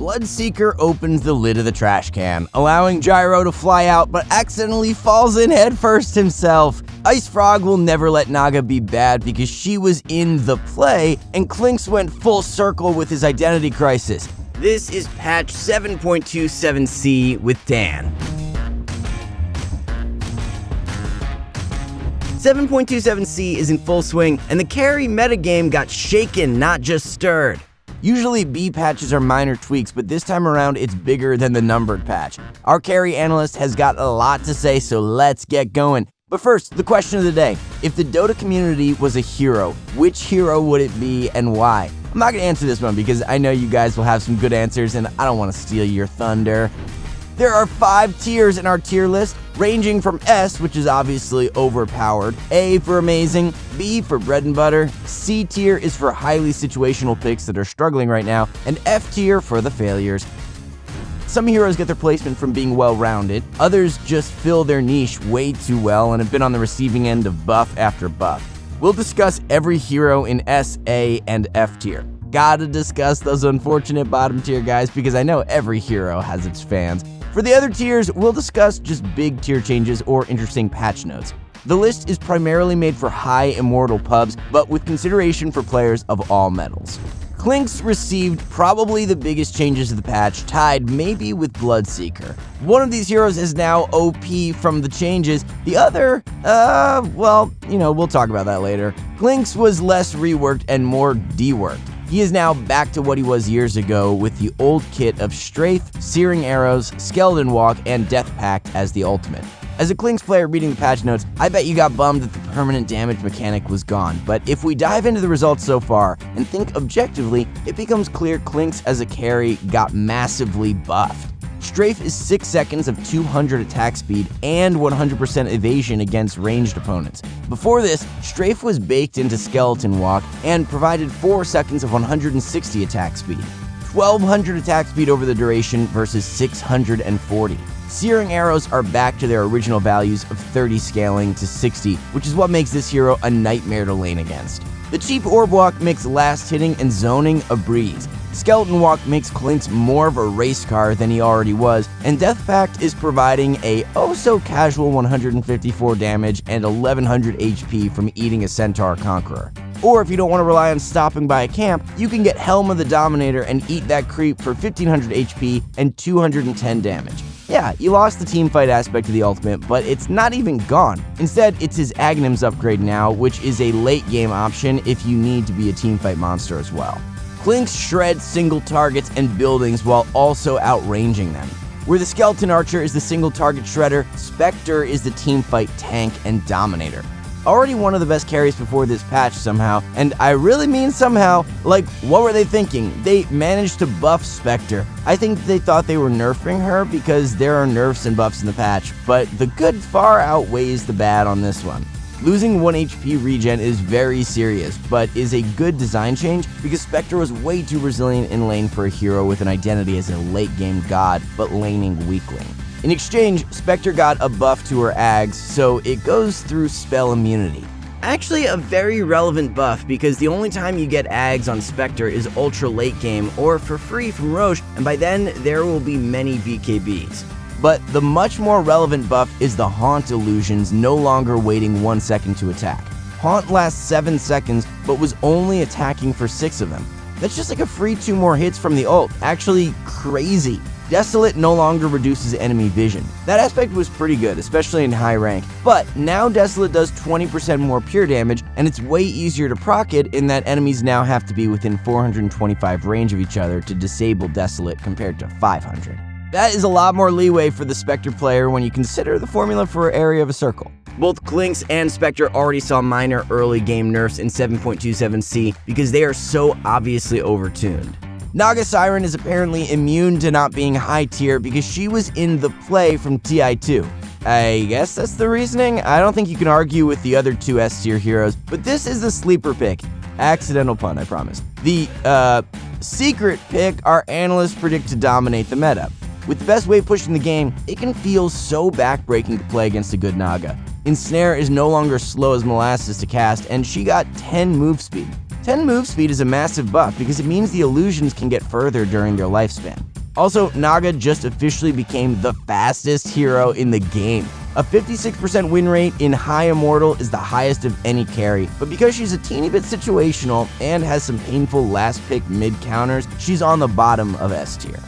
Bloodseeker opens the lid of the trash can, allowing Gyro to fly out but accidentally falls in headfirst himself. Ice Frog will never let Naga be bad because she was in the play, and Clinks went full circle with his identity crisis. This is patch 7.27c with Dan. 7.27c is in full swing, and the carry metagame got shaken, not just stirred. Usually B patches are minor tweaks, but this time around it's bigger than the numbered patch. Our carry analyst has got a lot to say, so let's get going. But first, the question of the day. If the Dota community was a hero, which hero would it be and why? I'm not going to answer this one because I know you guys will have some good answers and I don't want to steal your thunder. There are 5 tiers in our tier list, ranging from S, which is obviously overpowered, A for amazing, B for bread and butter, C tier is for highly situational picks that are struggling right now, and F tier for the failures. Some heroes get their placement from being well-rounded, others just fill their niche way too well and have been on the receiving end of buff after buff. We'll discuss every hero in S, A, and F tier. Gotta discuss those unfortunate bottom tier guys because I know every hero has its fans. For the other tiers, we'll discuss just big tier changes or interesting patch notes. The list is primarily made for high immortal pubs, but with consideration for players of all metals. Clinks received probably the biggest changes of the patch, tied maybe with Bloodseeker. One of these heroes is now OP from the changes, the other, we'll talk about that later. Clinks was less reworked and more deworked. He is now back to what he was years ago with the old kit of Strafe, Searing Arrows, Skeleton Walk, and Death Pact as the ultimate. As a Clinks player reading the patch notes, I bet you got bummed that the permanent damage mechanic was gone, but if we dive into the results so far and think objectively, it becomes clear Clinks as a carry got massively buffed. Strafe is 6 seconds of 200 attack speed and 100% evasion against ranged opponents. Before this, Strafe was baked into Skeleton Walk and provided 4 seconds of 160 attack speed. 1200 attack speed over the duration versus 640. Searing Arrows are back to their original values of 30 scaling to 60, which is what makes this hero a nightmare to lane against. The cheap Orb Walk makes last hitting and zoning a breeze. Skeleton Walk makes Clinks more of a race car than he already was, and Death Pact is providing a oh-so-casual 154 damage and 1100 HP from eating a Centaur Conqueror. Or if you don't want to rely on stopping by a camp, you can get Helm of the Dominator and eat that creep for 1500 HP and 210 damage. Yeah, you lost the teamfight aspect of the ultimate, but it's not even gone. Instead, it's his Agnum's upgrade now, which is a late game option if you need to be a teamfight monster as well. Clinks shreds single targets and buildings while also outranging them. Where the Skeleton Archer is the single target shredder, Spectre is the teamfight tank and dominator. Already one of the best carries before this patch somehow, and I really mean somehow. Like, what were they thinking? They managed to buff Spectre. I think they thought they were nerfing her because there are nerfs and buffs in the patch, but the good far outweighs the bad on this one. Losing 1 HP regen is very serious, but is a good design change because Spectre was way too resilient in lane for a hero with an identity as a late game god, but laning weakling. In exchange, Spectre got a buff to her Ags, so it goes through spell immunity. Actually a very relevant buff because the only time you get Ags on Spectre is ultra late game or for free from Roche, and by then there will be many BKBs. But the much more relevant buff is the Haunt illusions no longer waiting 1 second to attack. Haunt lasts 7 seconds, but was only attacking for 6 of them. That's just like a free 2 more hits from the ult. Actually crazy. Desolate no longer reduces enemy vision. That aspect was pretty good, especially in high rank, but now Desolate does 20% more pure damage, and it's way easier to proc it in that enemies now have to be within 425 range of each other to disable Desolate compared to 500. That is a lot more leeway for the Spectre player when you consider the formula for area of a circle. Both Clinks and Spectre already saw minor early game nerfs in 7.27c because they are so obviously overtuned. Naga Siren is apparently immune to not being high tier because she was in the play from TI2. I guess that's the reasoning. I don't think you can argue with the other 2 S tier heroes, but this is the sleeper pick. Accidental pun, I promise. The secret pick our analysts predict to dominate the meta. With the best wave push in the game, it can feel so backbreaking to play against a good Naga. Ensnare is no longer slow as molasses to cast, and she got 10 move speed. 10 move speed is a massive buff because it means the illusions can get further during their lifespan. Also, Naga just officially became the fastest hero in the game. A 56% win rate in High Immortal is the highest of any carry, but because she's a teeny bit situational and has some painful last pick mid counters, she's on the bottom of S tier.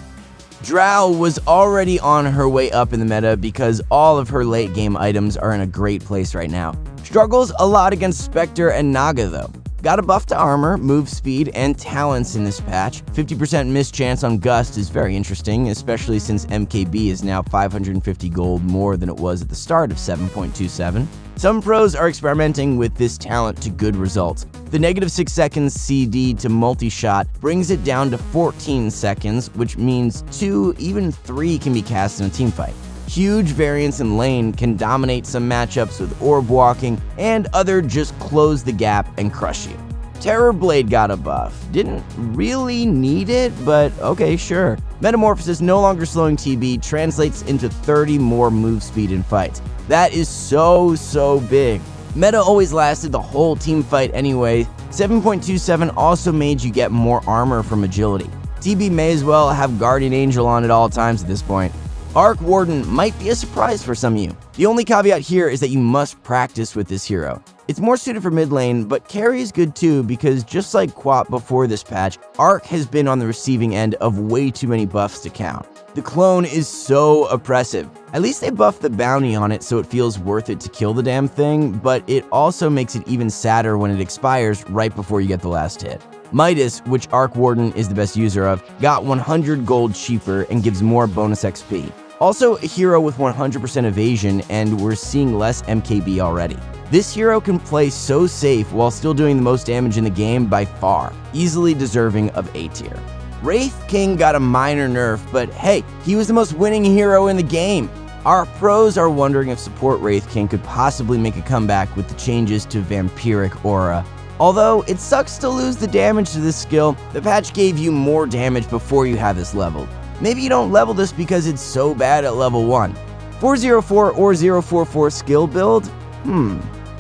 Drow was already on her way up in the meta because all of her late game items are in a great place right now. Struggles a lot against Spectre and Naga though. Got a buff to armor, move speed, and talents in this patch. 50% miss chance on Gust is very interesting, especially since MKB is now 550 gold more than it was at the start of 7.27. Some pros are experimenting with this talent to good results. The -6 seconds CD to multi-shot brings it down to 14 seconds, which means 2, even 3 can be cast in a teamfight. Huge variance in lane can dominate some matchups with orb walking, and other just close the gap and crush you. Terror Blade got a buff. Didn't really need it, but okay, sure. Metamorphosis no longer slowing TB translates into 30 more move speed in fights. That is so big. Meta always lasted the whole team fight anyway. 7.27 also made you get more armor from agility. TB may as well have Guardian Angel on at all times at this point. Arc Warden might be a surprise for some of you. The only caveat here is that you must practice with this hero. It's more suited for mid lane, but carry is good too because just like Quap before this patch, Arc has been on the receiving end of way too many buffs to count. The clone is so oppressive. At least they buffed the bounty on it so it feels worth it to kill the damn thing, but it also makes it even sadder when it expires right before you get the last hit. Midas, which Arc Warden is the best user of, got 100 gold cheaper and gives more bonus XP. Also a hero with 100% evasion, and we're seeing less MKB already. This hero can play so safe while still doing the most damage in the game by far, easily deserving of A tier. Wraith King got a minor nerf, but hey, he was the most winning hero in the game. Our pros are wondering if support Wraith King could possibly make a comeback with the changes to Vampiric Aura. Although it sucks to lose the damage to this skill, the patch gave you more damage before you have this leveled. Maybe you don't level this because it's so bad at level 1. 404 or 044 skill build?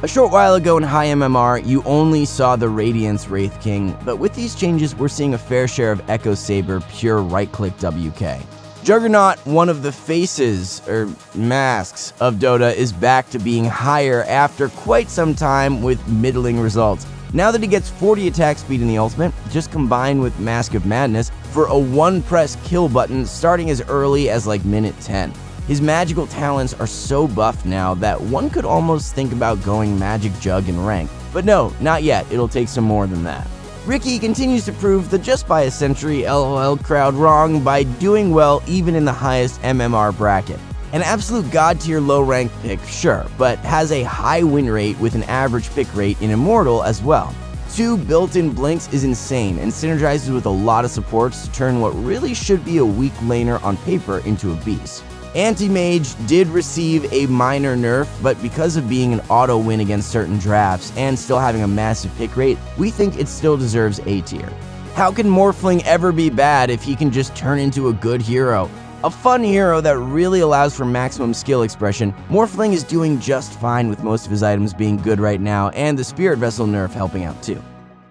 A short while ago in high MMR, you only saw the Radiance Wraith King, but with these changes, we're seeing a fair share of Echo Saber pure right-click WK. Juggernaut, one of the faces, or masks, of Dota, is back to being higher after quite some time with middling results. Now that he gets 40 attack speed in the ultimate, just combined with Mask of Madness for a one-press kill button starting as early as like minute 10. His magical talents are so buffed now that one could almost think about going Magic Jug in rank. But no, not yet, it'll take some more than that. Ricky continues to prove the just by a century LOL crowd wrong by doing well even in the highest MMR bracket. An absolute god tier low rank pick, sure, but has a high win rate with an average pick rate in Immortal as well. 2 built-in blinks is insane and synergizes with a lot of supports to turn what really should be a weak laner on paper into a beast. Anti-Mage did receive a minor nerf, but because of being an auto win against certain drafts and still having a massive pick rate, we think it still deserves A tier. How can Morphling ever be bad if he can just turn into a good hero? A fun hero that really allows for maximum skill expression, Morphling is doing just fine with most of his items being good right now, and the Spirit Vessel nerf helping out too.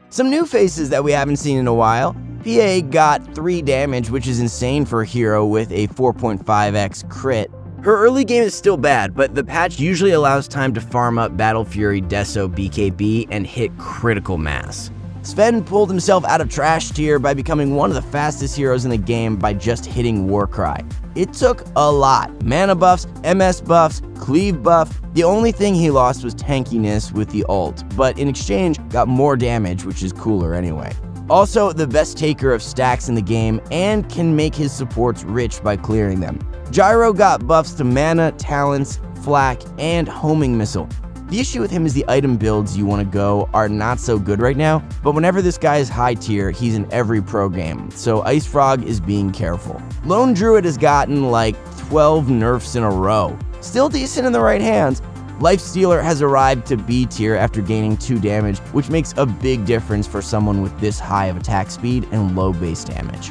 Some new faces that we haven't seen in a while. PA got 3 damage, which is insane for a hero with a 4.5x crit. Her early game is still bad, but the patch usually allows time to farm up Battle Fury, Deso, BKB, and hit critical mass. Sven pulled himself out of trash tier by becoming one of the fastest heroes in the game by just hitting Warcry. It took a lot. Mana buffs, MS buffs, cleave buff. The only thing he lost was tankiness with the ult, but in exchange got more damage, which is cooler anyway. Also, the best taker of stacks in the game and can make his supports rich by clearing them. Gyro got buffs to mana, talents, flak, and homing missile. The issue with him is the item builds you want to go are not so good right now, but whenever this guy is high tier, he's in every pro game, so Ice Frog is being careful. Lone Druid has gotten like 12 nerfs in a row. Still decent in the right hands. Lifestealer has arrived to B tier after gaining 2 damage, which makes a big difference for someone with this high of attack speed and low base damage.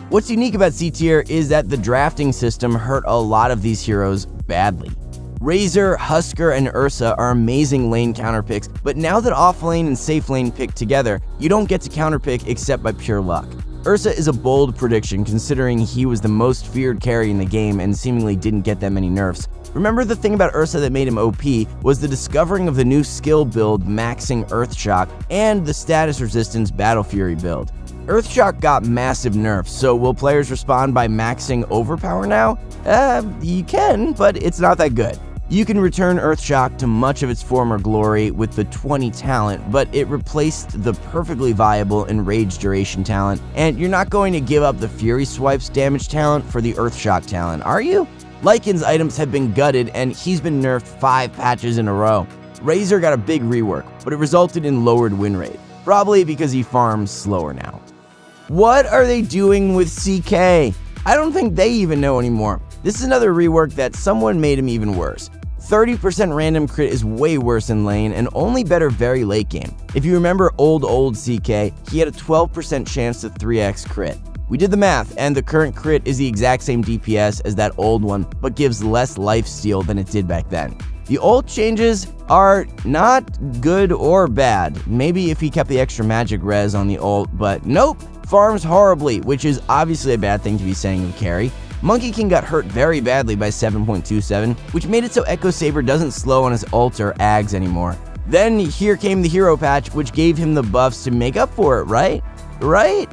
What's unique about C tier is that the drafting system hurt a lot of these heroes badly. Razor, Husker, and Ursa are amazing lane counter picks, but now that off lane and safe lane pick together, you don't get to counter pick except by pure luck. Ursa is a bold prediction considering he was the most feared carry in the game and seemingly didn't get that many nerfs. Remember, the thing about Ursa that made him OP was the discovering of the new skill build maxing Earthshock and the status resistance Battle Fury build. Earthshock got massive nerfs, so will players respond by maxing Overpower now? You can, but it's not that good. You can return Earthshock to much of its former glory with the 20 talent, but it replaced the perfectly viable Enrage duration talent, and you're not going to give up the Fury Swipes damage talent for the Earthshock talent, are you? Lycan's items have been gutted, and he's been nerfed 5 patches in a row. Razor got a big rework, but it resulted in lowered win rate, probably because he farms slower now. What are they doing with CK? I don't think they even know anymore. This is another rework that someone made him even worse. 30% random crit is way worse in lane and only better very late game. If you remember old CK, he had a 12% chance to 3x crit. We did the math, and the current crit is the exact same DPS as that old one, but gives less lifesteal than it did back then. The old changes are not good or bad. Maybe if he kept the extra magic res on the ult, but nope, farms horribly, which is obviously a bad thing to be saying of carry. Monkey King got hurt very badly by 7.27, which made it so Echo Saber doesn't slow on his ult or Ags anymore. Then here came the hero patch, which gave him the buffs to make up for it, right? Right?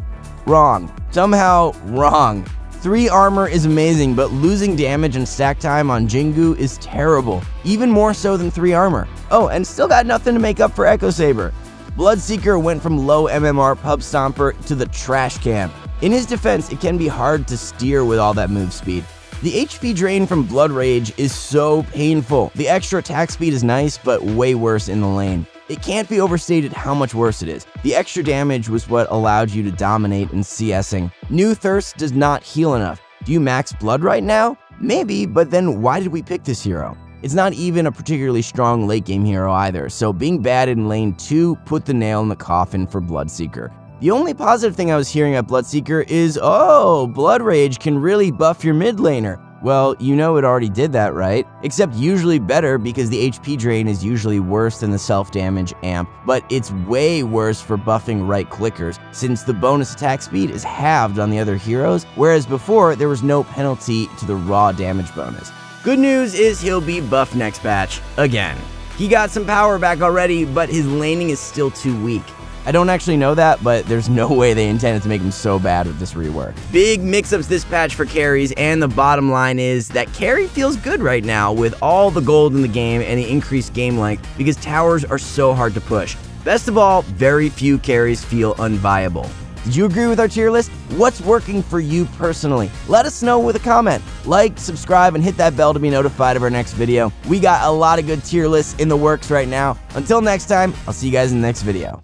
Wrong. Somehow wrong. 3 armor is amazing, but losing damage and stack time on Jingu is terrible, even more so than 3 armor. Oh, and still got nothing to make up for Echo Saber. Bloodseeker went from low MMR Pub Stomper to the trash can. In his defense, it can be hard to steer with all that move speed. The HP drain from Blood Rage is so painful. The extra attack speed is nice, but way worse in the lane. It can't be overstated how much worse it is. The extra damage was what allowed you to dominate in CSing. New Thirst does not heal enough. Do you max Blood right now? Maybe, but then why did we pick this hero? It's not even a particularly strong late game hero either, so being bad in lane 2 put the nail in the coffin for Bloodseeker. The only positive thing I was hearing at Bloodseeker is, oh, Blood Rage can really buff your mid laner. Well, you know it already did that, right? Except usually better because the HP drain is usually worse than the self-damage amp, but it's way worse for buffing right clickers, since the bonus attack speed is halved on the other heroes, whereas before there was no penalty to the raw damage bonus. Good news is he'll be buffed next patch, again. He got some power back already, but his laning is still too weak. I don't actually know that, but there's no way they intended to make him so bad with this rework. Big mix-ups this patch for carries, and the bottom line is that carry feels good right now with all the gold in the game and the increased game length because towers are so hard to push. Best of all, very few carries feel unviable. Did you agree with our tier list? What's working for you personally? Let us know with a comment. Like, subscribe, and hit that bell to be notified of our next video. We got a lot of good tier lists in the works right now. Until next time, I'll see you guys in the next video.